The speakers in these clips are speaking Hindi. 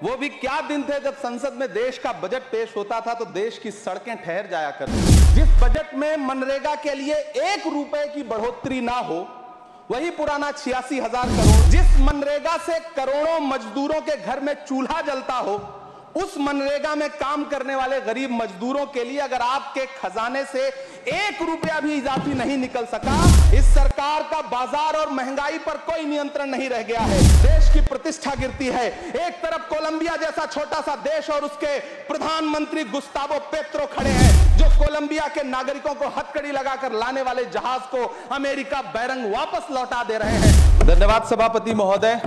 वो भी क्या दिन थे जब संसद में देश का बजट पेश होता था तो देश की सड़कें ठहर जाया करती। जिस बजट में मनरेगा के लिए 1 रुपए की बढ़ोतरी ना हो, वही पुराना 86,000 करोड़। जिस मनरेगा से करोड़ों मजदूरों के घर में चूल्हा जलता हो, उस मनरेगा में काम करने वाले गरीब मजदूरों के लिए अगर आपके खजाने से 1 रुपया भी इजाफी नहीं निकल सका, इस सरकार का बाजार और महंगाई पर कोई नियंत्रण नहीं रह गया है। देश की प्रतिष्ठा गिरती है। एक तरफ कोलंबिया जैसा छोटा सा देश और उसके प्रधानमंत्री गुस्तावो पेत्रो खड़े हैं, जो कोलंबिया के नागरिकों को हथकड़ी लगाकर लाने वाले जहाज को अमेरिका बैरंग वापस लौटा दे रहे हैं। धन्यवाद सभापति महोदय।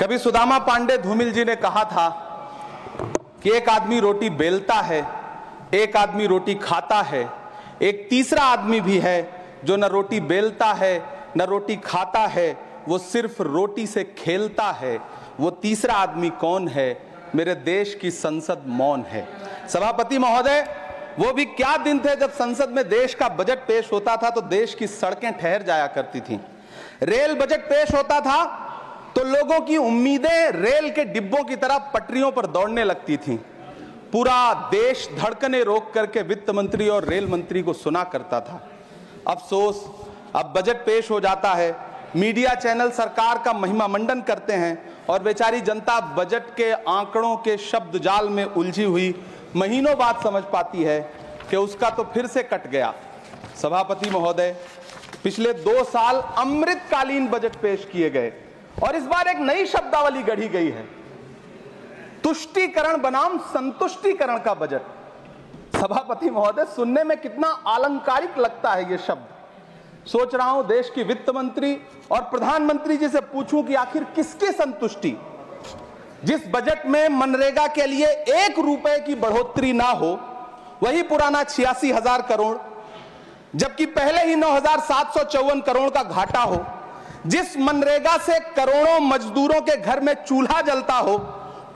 कभी सुदामा पांडे धूमिल जी ने कहा था कि एक आदमी रोटी बेलता है, एक आदमी रोटी खाता है, एक तीसरा आदमी भी है जो न रोटी बेलता है न रोटी खाता है, वो सिर्फ रोटी से खेलता है। वो तीसरा आदमी कौन है? मेरे देश की संसद मौन है। सभापति महोदय, वो भी क्या दिन थे जब संसद में देश का बजट पेश होता था तो देश की सड़कें ठहर जाया करती थीं। रेल बजट पेश होता था तो लोगों की उम्मीदें रेल के डिब्बों की तरह पटरियों पर दौड़ने लगती थीं। पूरा देश धड़कने रोक करके वित्त मंत्री और रेल मंत्री को सुना करता था। अफसोस, अब बजट पेश हो जाता है, मीडिया चैनल सरकार का महिमा मंडन करते हैं और बेचारी जनता बजट के आंकड़ों के शब्द जाल में उलझी हुई महीनों बाद समझ पाती है कि उसका तो फिर से कट गया। सभापति महोदय, पिछले 2 साल अमृतकालीन बजट पेश किए गए और इस बार एक नई शब्दावली गढ़ी गई है, तुष्टीकरण बनाम संतुष्टीकरण का बजट। सभापति महोदय, सुनने में कितना अलंकारिक लगता है ये शब्द। सोच रहा हूं देश की वित्त मंत्री और प्रधानमंत्री जी से पूछूं कि आखिर किसकी संतुष्टि? जिस बजट में मनरेगा के लिए 1 रुपए की बढ़ोतरी ना हो, वही पुराना 86,000 करोड़, जबकि पहले ही 9,754 करोड़ का घाटा हो। जिस मनरेगा से करोड़ों मजदूरों के घर में चूल्हा जलता हो,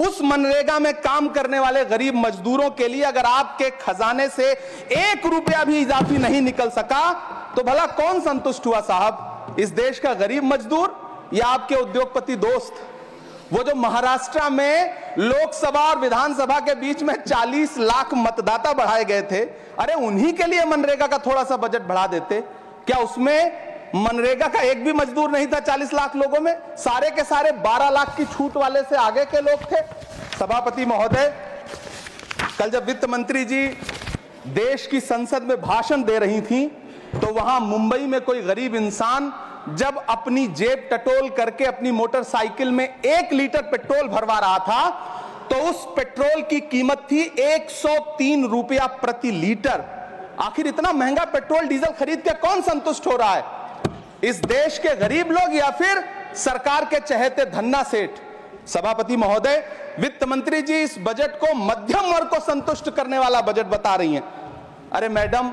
उस मनरेगा में काम करने वाले गरीब मजदूरों के लिए अगर आपके खजाने से 1 रुपया भी इजाफी नहीं निकल सका, तो भला कौन संतुष्ट हुआ साहब? इस देश का गरीब मजदूर या आपके उद्योगपति दोस्त? वो जो महाराष्ट्र में लोकसभा और विधानसभा के बीच में 40 लाख मतदाता बढ़ाए गए थे, अरे उन्हीं के लिए मनरेगा का थोड़ा सा बजट बढ़ा देते। क्या उसमें मनरेगा का एक भी मजदूर नहीं था 40 लाख लोगों में? सारे के सारे 12 लाख की छूट वाले से आगे के लोग थे। सभापति महोदय, कल जब वित्त मंत्री जी देश की संसद में भाषण दे रही थी तो वहां मुंबई में कोई गरीब इंसान जब अपनी जेब टटोल करके अपनी मोटरसाइकिल में 1 लीटर पेट्रोल भरवा रहा था तो उस पेट्रोल की कीमत थी 103 रुपया प्रति लीटर। आखिर इतना महंगा पेट्रोल डीजल खरीद के कौन संतुष्ट हो रहा है? इस देश के गरीब लोग या फिर सरकार के चहेते धन्ना सेठ? सभापति महोदय, वित्त मंत्री जी इस बजट को मध्यम वर्ग को संतुष्ट करने वाला बजट बता रही हैं। अरे मैडम,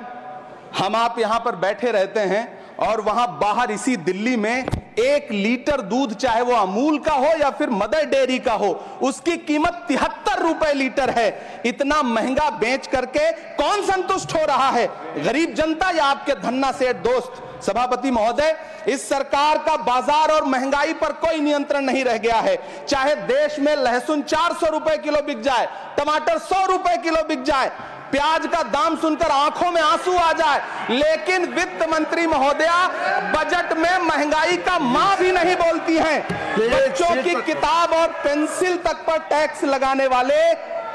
हम आप यहां पर बैठे रहते हैं और वहां बाहर इसी दिल्ली में 1 लीटर दूध, चाहे वो अमूल का हो या फिर मदर डेयरी का हो, उसकी कीमत 73 रुपए लीटर है। इतना महंगा बेच करके कौन संतुष्ट हो रहा है? गरीब जनता या आपके धन्ना सेठ दोस्त? सभापति महोदय, इस सरकार का बाजार और महंगाई पर कोई नियंत्रण नहीं रह गया है। चाहे देश में लहसुन 400 रुपए किलो बिक जाए, टमाटर 100 रुपए किलो बिक जाए, प्याज का दाम सुनकर आंखों में आंसू आ जाए, लेकिन वित्त मंत्री महोदया बजट में महंगाई का मां भी नहीं बोलती हैं। बच्चों की किताब और पेंसिल तक पर टैक्स लगाने वाले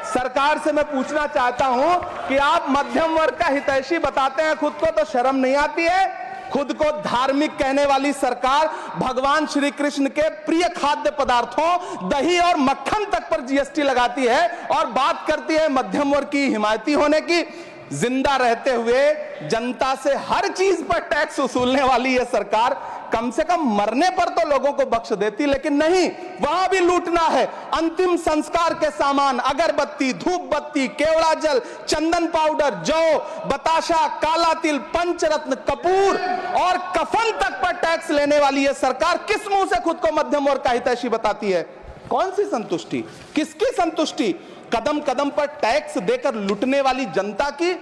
सरकार से मैं पूछना चाहता हूं कि आप मध्यम वर्ग का हितैषी बताते हैं, खुद को तो शर्म नहीं आती है? खुद को धार्मिक कहने वाली सरकार भगवान श्री कृष्ण के प्रिय खाद्य पदार्थों दही और मक्खन तक पर जीएसटी लगाती है और बात करती है मध्यम वर्ग की हिमायती होने की। जिंदा रहते हुए जनता से हर चीज पर टैक्स वसूलने वाली यह सरकार कम से कम मरने पर तो लोगों को बख्श देती, लेकिन नहीं, वहां भी लूटना है। अंतिम संस्कार के सामान, अगरबत्ती, धूप बत्ती, केवड़ा जल, चंदन पाउडर, जौ, बताशा, काला तिल, पंचरत्न, कपूर और कफन तक पर टैक्स लेने वाली यह सरकार किस मुंह से खुद को मध्यम वर्ग का हितैषी बताती है? कौन सी संतुष्टि? किसकी संतुष्टि? कदम कदम पर टैक्स देकर लूटने वाली जनता की,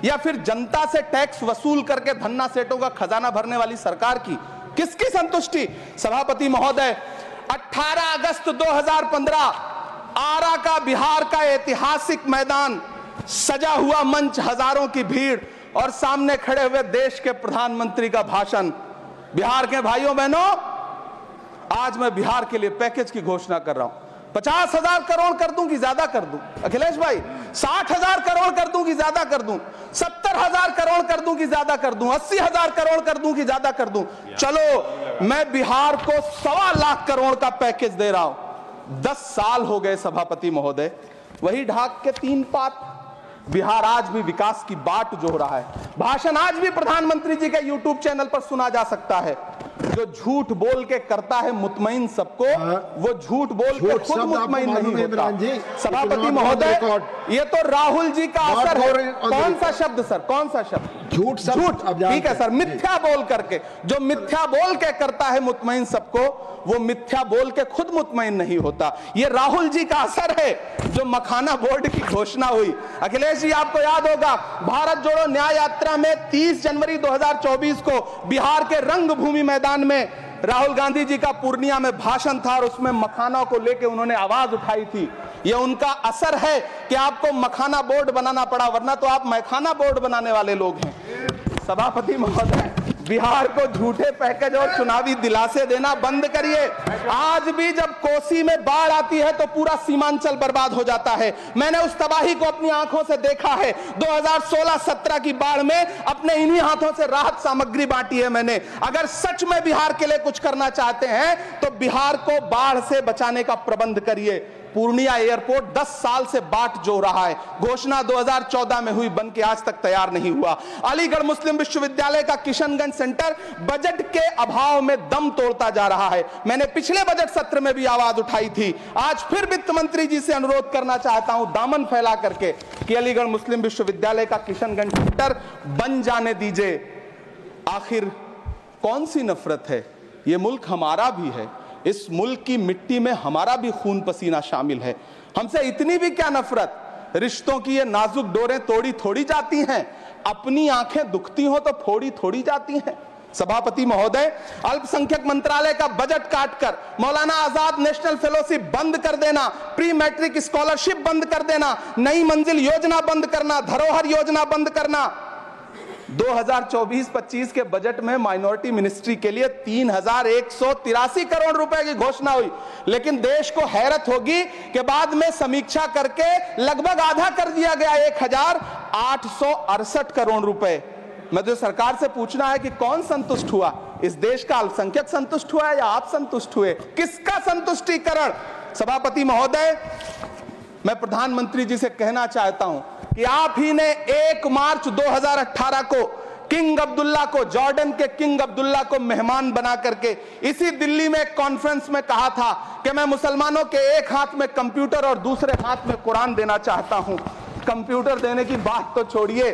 या फिर जनता से टैक्स वसूल करके धन्ना सेठों का खजाना भरने वाली सरकार की? किसकी संतुष्टि? सभापति महोदय, 18 अगस्त 2015 का बिहार का ऐतिहासिक मैदान, सजा हुआ मंच, हजारों की भीड़ और सामने खड़े हुए देश के प्रधानमंत्री का भाषण। बिहार के भाइयों बहनों, आज मैं बिहार के लिए पैकेज की घोषणा कर रहा हूं। 50,000 करोड़ कर दूं कि ज्यादा कर दूं? अखिलेश भाई, 60,000 करोड़ कर दूं कि ज्यादा कर दूं? 70,000 करोड़ कर दूं कि ज्यादा कर दूं? 80,000 करोड़ कर दूं कि ज्यादा कर दूं? चलो, मैं बिहार को 1.25 लाख करोड़ का पैकेज दे रहा हूं। 10 साल हो गए सभापति महोदय, वही ढाक के 3 पात। बिहार आज भी विकास की बाट जो रहा है। भाषण आज भी प्रधानमंत्री जी के यूट्यूब चैनल पर सुना जा सकता है। जो झूठ बोल के करता है मुतमईन सबको, वो झूठ बोल के खुद मुतमईन नहीं होता। सभापति महोदय, ये तो राहुल जी का असर है। कौन सा शब्द सर, कौन सा शब्द? झूठ। ठीक है सर, मिथ्या बोल करके, जो मिथ्या बोल के करता है मुतमईन सबको, वो मिथ्या बोल के खुद मुतमईन नहीं होता। ये राहुल जी का असर है। जो मखाना बोर्ड की घोषणा हुई, अखिलेश जी आपको याद होगा, भारत जोड़ो न्याय यात्रा में 30 जनवरी 2024 को बिहार के रंगभूमि मैदान में राहुल गांधी जी का पूर्णिया में भाषण था और उसमें मखाना को लेकर उन्होंने आवाज उठाई थी। ये उनका असर है कि आपको मखाना बोर्ड बनाना पड़ा, वरना तो आप मैखाना बोर्ड बनाने वाले लोग हैं। सभापति महोदय, बिहार को झूठे पैकेज और चुनावी दिलासे देना बंद करिए। आज भी जब कोसी में बाढ़ आती है तो पूरा सीमांचल बर्बाद हो जाता है। मैंने उस तबाही को अपनी आंखों से देखा है। 2016-17 की बाढ़ में अपने इन्हीं हाथों से राहत सामग्री बांटी है मैंने। अगर सच में बिहार के लिए कुछ करना चाहते हैं तो बिहार को बाढ़ से बचाने का प्रबंध करिए। पूर्णिया एयरपोर्ट 10 साल से बाट जो रहा है, घोषणा 2014 में हुई, बन के आज तक तैयार नहीं हुआ। अलीगढ़ मुस्लिम विश्वविद्यालय का किशनगंज सेंटर बजट के अभाव में दम तोड़ता जा रहा है। मैंने पिछले बजट सत्र में भी आवाज उठाई थी। आज फिर वित्त मंत्री जी से अनुरोध करना चाहता हूं, दामन फैला करके, कि अलीगढ़ मुस्लिम विश्वविद्यालय का किशनगंज सेंटर बन जाने दीजिए। आखिर कौन सी नफरत है? ये मुल्क हमारा भी है। इस मुल्क की मिट्टी में हमारा भी खून पसीना शामिल है। हमसे इतनी भी क्या नफरत? रिश्तों की ये नाजुक डोरें तोड़ी थोड़ी जाती हैं। अपनी आंखें दुखती हो तो फोड़ी थोड़ी जाती हैं। सभापति महोदय, अल्पसंख्यक मंत्रालय का बजट काटकर मौलाना आजाद नेशनल फेलोशिप बंद कर देना, प्री मैट्रिक स्कॉलरशिप बंद कर देना, नई मंजिल योजना बंद करना, धरोहर योजना बंद करना। 2024-25 के बजट में माइनॉरिटी मिनिस्ट्री के लिए 3,183 करोड़ रुपए की घोषणा हुई, लेकिन देश को हैरत होगी कि बाद में समीक्षा करके लगभग आधा कर दिया गया, 1,868 करोड़ रुपए। मैं तो सरकार से पूछना है कि कौन संतुष्ट हुआ? इस देश का अल्पसंख्यक संतुष्ट हुआ या आप संतुष्ट हुए? किसका संतुष्टिकरण? सभापति महोदय, मैं प्रधानमंत्री जी से कहना चाहता हूं कि आप ही ने 1 मार्च 2018 को किंग अब्दुल्ला को, जॉर्डन के किंग अब्दुल्ला को मेहमान बना करके इसी दिल्ली में एक कॉन्फ्रेंस में कहा था कि मैं मुसलमानों के एक हाथ में कंप्यूटर और दूसरे हाथ में कुरान देना चाहता हूं। कंप्यूटर देने की बात तो छोड़िए,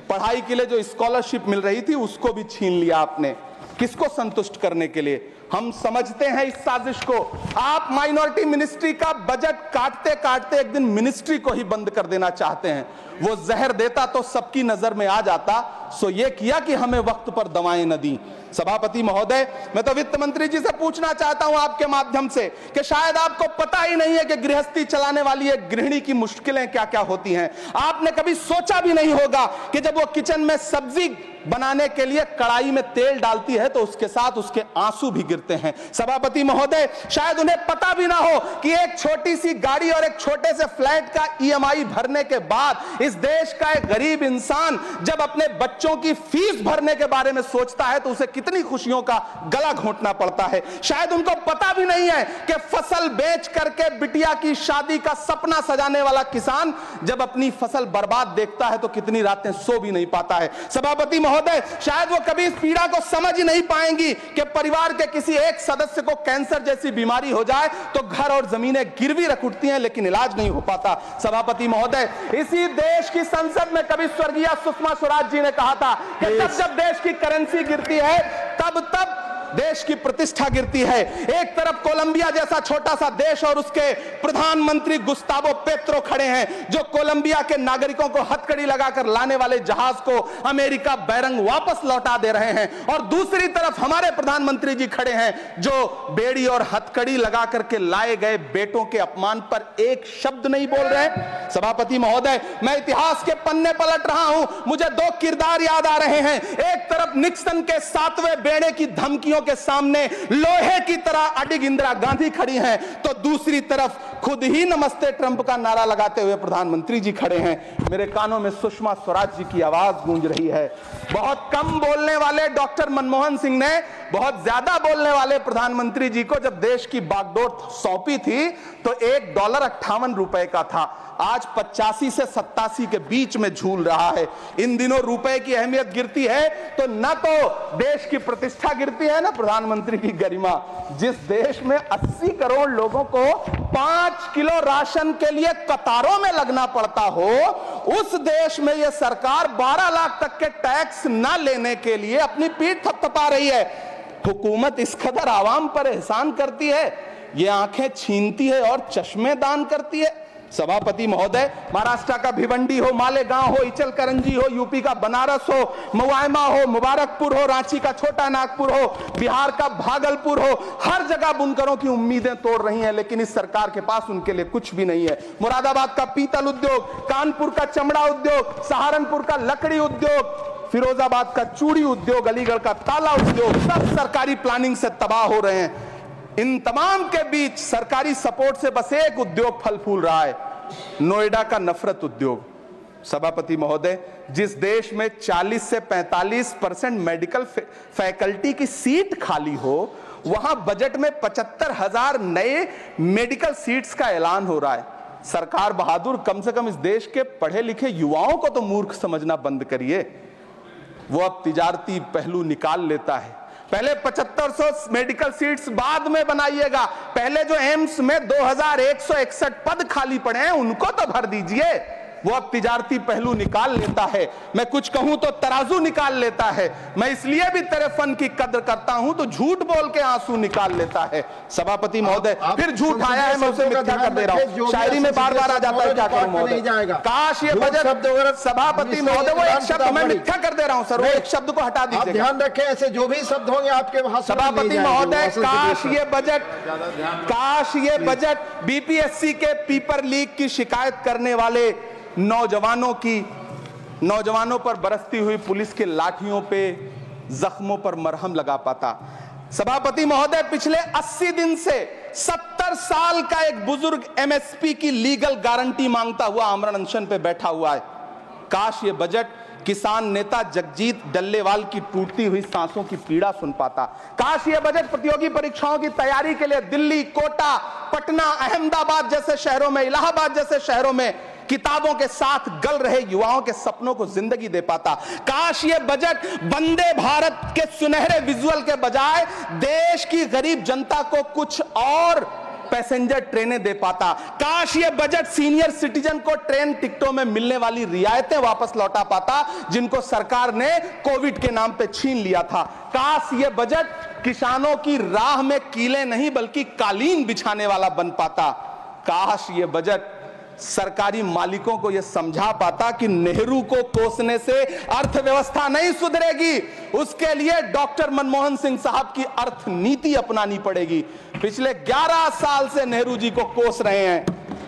पढ़ाई के लिए जो स्कॉलरशिप मिल रही थी उसको भी छीन लिया आपने। किसको संतुष्ट करने के लिए? हम समझते हैं इस साजिश को। आप माइनॉरिटी मिनिस्ट्री का बजट काटते काटते एक दिन मिनिस्ट्री को ही बंद कर देना चाहते हैं। वो जहर देता तो सबकी नजर में आ जाता, सो ये किया कि हमें वक्त पर दवाएं न दी। सभापति महोदय, मैं तो वित्त मंत्री जी से पूछना चाहता हूं आपके माध्यम से कि शायद आपको पता ही नहीं है कि गृहस्थी चलाने वाली एक गृहिणी की मुश्किलें क्या क्या होती हैं। आपने कभी सोचा भी नहीं होगा कि जब वो किचन में सब्जी बनाने के लिए कढ़ाई में तेल डालती है तो उसके साथ उसके आंसू भी गिरते हैं। सभापति महोदय, शायद उन्हें पता भी ना हो कि एक छोटी सी गाड़ी और एक छोटे से फ्लैट का EMI भरने के बाद इस देश का एक गरीब इंसान जब अपने बच्चों की फीस भरने के बारे में सोचता है तो उसे कितनी खुशियों का गला घोंटना पड़ता है। शायद उनको पता भी नहीं है कि फसल बेच करके बिटिया की शादी का सपना सजाने वाला किसान जब अपनी फसल बर्बाद देखता है तो कितनी रातें सो भी नहीं पाता है। सभापति महोदय, शायद वो कभी इस पीड़ा को समझ ही नहीं पाएंगी कि परिवार के किसी एक सदस्य को कैंसर जैसी बीमारी हो जाए तो घर और जमीनें गिरवी रख उठती हैं लेकिन इलाज नहीं हो पाता। सभापति महोदय, इसी देश की संसद में कभी स्वर्गीय सुषमा स्वराज जी ने कहा था कि जब जब देश की करेंसी गिरती है तब देश की प्रतिष्ठा गिरती है। एक तरफ कोलंबिया जैसा छोटा सा देश और उसके प्रधानमंत्री गुस्तावो पेत्रो खड़े हैं, जो कोलंबिया के नागरिकों को हथकड़ी लगाकर लाने वाले जहाज को अमेरिका बैरंग वापस लौटा दे रहे हैं, और दूसरी तरफ हमारे प्रधानमंत्री जी खड़े हैं जो बेड़ी और हथकड़ी लगा करके लाए गए बेटों के अपमान पर एक शब्द नहीं बोल रहे। सभापति महोदय, मैं इतिहास के पन्ने पलट रहा हूं, मुझे दो किरदार याद आ रहे हैं। एक तरफ निक्सन के 7वें बेड़े की धमकियों के सामने लोहे की तरह अडिग इंदिरा गांधी खड़ी हैं, तो दूसरी तरफ खुद ही नमस्ते ट्रंप का नारा लगाते हुए प्रधानमंत्री जी खड़े हैं। मेरे कानों में सुषमा स्वराज जी की आवाज गूंज रही है। बहुत कम बोलने वाले डॉक्टर मनमोहन सिंह ने बहुत ज्यादा बोलने वाले प्रधानमंत्री जी को जब देश की बागडोर सौंपी थी तो $1.58 का था, आज 85 से 87 के बीच में झूल रहा है। इन दिनों रुपए की अहमियत गिरती है तो न तो देश की प्रतिष्ठा गिरती है, ना प्रधानमंत्री की गरिमा। जिस देश में 80 करोड़ लोगों को 5 किलो राशन के लिए कतारों में लगना पड़ता हो, उस देश में यह सरकार 12 लाख तक के टैक्स न लेने के लिए अपनी पीठ थपथपा रही है। हुकूमत इस कदर आवाम पर एहसान करती है, ये आंखें छीनती है और चश्मे दान करती है। सभापति महोदय, महाराष्ट्र का भिवंडी हो, मालेगांव हो, इचल करंजी हो, यूपी का बनारस हो, मुआयमा हो, मुबारकपुर हो, रांची का छोटा नागपुर हो, बिहार का भागलपुर हो, हर जगह बुनकरों की उम्मीदें तोड़ रही हैं, लेकिन इस सरकार के पास उनके लिए कुछ भी नहीं है। मुरादाबाद का पीतल उद्योग, कानपुर का चमड़ा उद्योग, सहारनपुर का लकड़ी उद्योग, फिरोजाबाद का चूड़ी उद्योग, अलीगढ़ का ताला उद्योग, सब सरकारी प्लानिंग से तबाह हो रहे हैं। इन तमाम के बीच सरकारी सपोर्ट से बस एक उद्योग फल फूल रहा है, नोएडा का नफरत उद्योग। सभापति महोदय, जिस देश में 40 से 45% मेडिकल फैकल्टी की सीट खाली हो, वहां बजट में 75,000 नए मेडिकल सीट्स का ऐलान हो रहा है। सरकार बहादुर, कम से कम इस देश के पढ़े लिखे युवाओं को तो मूर्ख समझना बंद करिए। वो अब तिजारती पहलू निकाल लेता है। पहले 7500 मेडिकल सीट्स बाद में बनाइएगा, पहले जो एम्स में 2161 पद खाली पड़े हैं उनको तो भर दीजिए। वो अब तिजारती पहलू निकाल लेता है। मैं कुछ कहूं तो तराजू निकाल लेता है। मैं इसलिए भी तेरे फन की कद्र करता हूं तो झूठ बोल के आंसू निकाल लेता है। सभापति महोदय, फिर झूठ आया है, मैं उसे मिथ्या कर दे रहा हूं। शायरी में बार बार आ जाता है, क्या करूं महोदय। काश ये बजट, सभापति महोदय, वो एक शब्द मैं मिथ्या कर दे रहा हूं सर, वो एक शब्द को हटा दीजिए। ध्यान रखें, ऐसे जो भी शब्द होंगे आपके वहां। सभापति महोदय, काश ये बजट बीपीएससी के पेपर लीक की शिकायत करने वाले नौजवानों पर बरसती हुई पुलिस के लाठियों पे, जख्मों पर मरहम लगा पाता। सभापति महोदय, पिछले 80 दिन से 70 साल का एक बुजुर्ग एमएसपी की लीगल गारंटी मांगता हुआ आमरण अनशन पे बैठा हुआ है। काश ये बजट किसान नेता जगजीत डल्लेवाल की टूटती हुई सांसों की पीड़ा सुन पाता। काश ये बजट प्रतियोगी परीक्षाओं की तैयारी के लिए दिल्ली, कोटा, पटना, अहमदाबाद जैसे शहरों में, इलाहाबाद जैसे शहरों में किताबों के साथ गल रहे युवाओं के सपनों को जिंदगी दे पाता। काश ये बजट वंदे भारत के सुनहरे विजुअल के बजाय देश की गरीब जनता को कुछ और पैसेंजर ट्रेनें दे पाता। काश ये बजट सीनियर सिटीजन को ट्रेन टिकटों में मिलने वाली रियायतें वापस लौटा पाता, जिनको सरकार ने कोविड के नाम पे छीन लिया था। काश ये बजट किसानों की राह में कीले नहीं बल्कि कालीन बिछाने वाला बन पाता। काश ये बजट सरकारी मालिकों को यह समझा पाता कि नेहरू को कोसने से अर्थव्यवस्था नहीं सुधरेगी, उसके लिए डॉक्टर मनमोहन सिंह साहब की अर्थ नीति अपनानी पड़ेगी। पिछले 11 साल से नेहरू जी को कोस रहे हैं,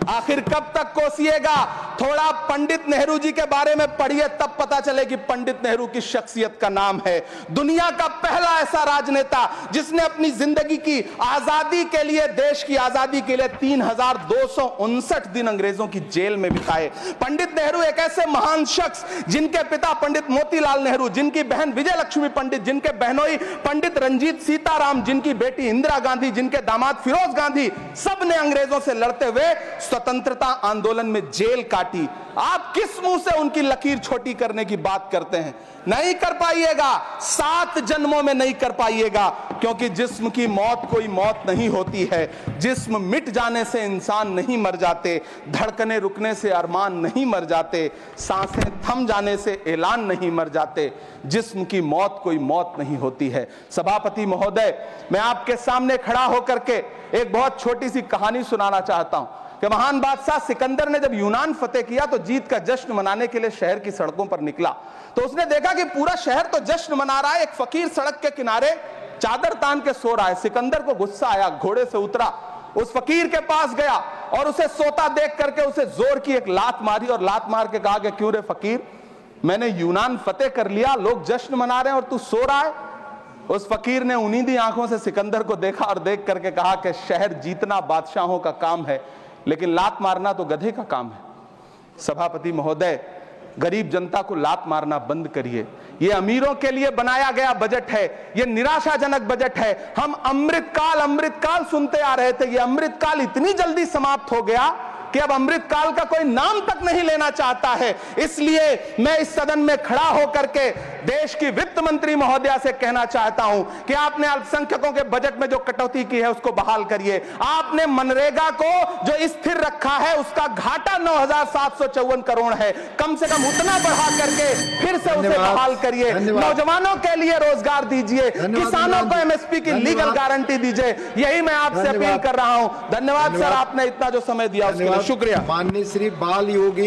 आखिर कब तक कोसिएगा? थोड़ा पंडित नेहरू जी के बारे में पढ़िए, तब पता चले कि पंडित नेहरू की शख्सियत का नाम है। दुनिया का पहला ऐसा राजनेता जिसने अपनी जिंदगी की आजादी के लिए, देश की आजादी के लिए 3259 दिन अंग्रेजों की जेल में बिताए। पंडित नेहरू एक ऐसे महान शख्स जिनके पिता पंडित मोतीलाल नेहरू, जिनकी बहन विजय लक्ष्मी पंडित, जिनके बहनोई पंडित रंजीत सीताराम, जिनकी बेटी इंदिरा गांधी, जिनके दामाद फिरोज गांधी, सब ने अंग्रेजों से लड़ते हुए स्वतंत्रता आंदोलन में जेल काटी। आप किस मुंह से उनकी लकीर छोटी करने की बात करते हैं? नहीं कर पाइएगा, 7 जन्मों में नहीं कर पाइएगा, क्योंकि जिस्म की मौत कोई मौत नहीं होती है। जिस्म मिट जाने से इंसान नहीं मर जाते, धड़कने रुकने से अरमान नहीं मर जाते, सांसें थम जाने से ऐलान नहीं मर जाते। जिस्म की मौत कोई मौत नहीं होती है। सभापति महोदय, मैं आपके सामने खड़ा होकर के एक बहुत छोटी सी कहानी सुनाना चाहता हूं कि महान बादशाह सिकंदर ने जब यूनान फतेह किया तो जीत का जश्न मनाने के लिए शहर की सड़कों पर निकला। तो उसने देखा कि पूरा शहर तो जश्न मना रहा है, एक फकीर सड़क के किनारे चादर तान के सो रहा है। सिकंदर को गुस्सा आया, घोड़े से उतरा, उस फकीर के पास गया और उसे सोता देख करके उसे जोर की एक लात मारी और लात मार के कहा कि क्यों रे फकीर, मैंने यूनान फतेह कर लिया, लोग जश्न मना रहे हैं और तू सो रहा है। उस फकीर ने उन्नीदी आंखों से सिकंदर को देखा और देख करके कहा कि शहर जीतना बादशाहों का काम है, लेकिन लात मारना तो गधे का काम है। सभापति महोदय, गरीब जनता को लात मारना बंद करिए। ये अमीरों के लिए बनाया गया बजट है, ये निराशाजनक बजट है। हम अमृतकाल सुनते आ रहे थे, ये अमृतकाल इतनी जल्दी समाप्त हो गया कि अब अमृतकाल का कोई नाम तक नहीं लेना चाहता है। इसलिए मैं इस सदन में खड़ा होकर के देश की वित्त मंत्री महोदया से कहना चाहता हूं कि आपने अल्पसंख्यकों के बजट में जो कटौती की है उसको बहाल करिए। आपने मनरेगा को जो स्थिर रखा है उसका घाटा 9,754 करोड़ है, कम से कम उतना बढ़ा करके फिर से उसे बहाल करिए। नौजवानों के लिए रोजगार दीजिए, किसानों को एमएसपी की लीगल गारंटी दीजिए। यही मैं आपसे अपील कर रहा हूं। धन्यवाद सर, आपने इतना जो समय दिया उसके लिए शुक्रिया। माननीय श्री बाल योगी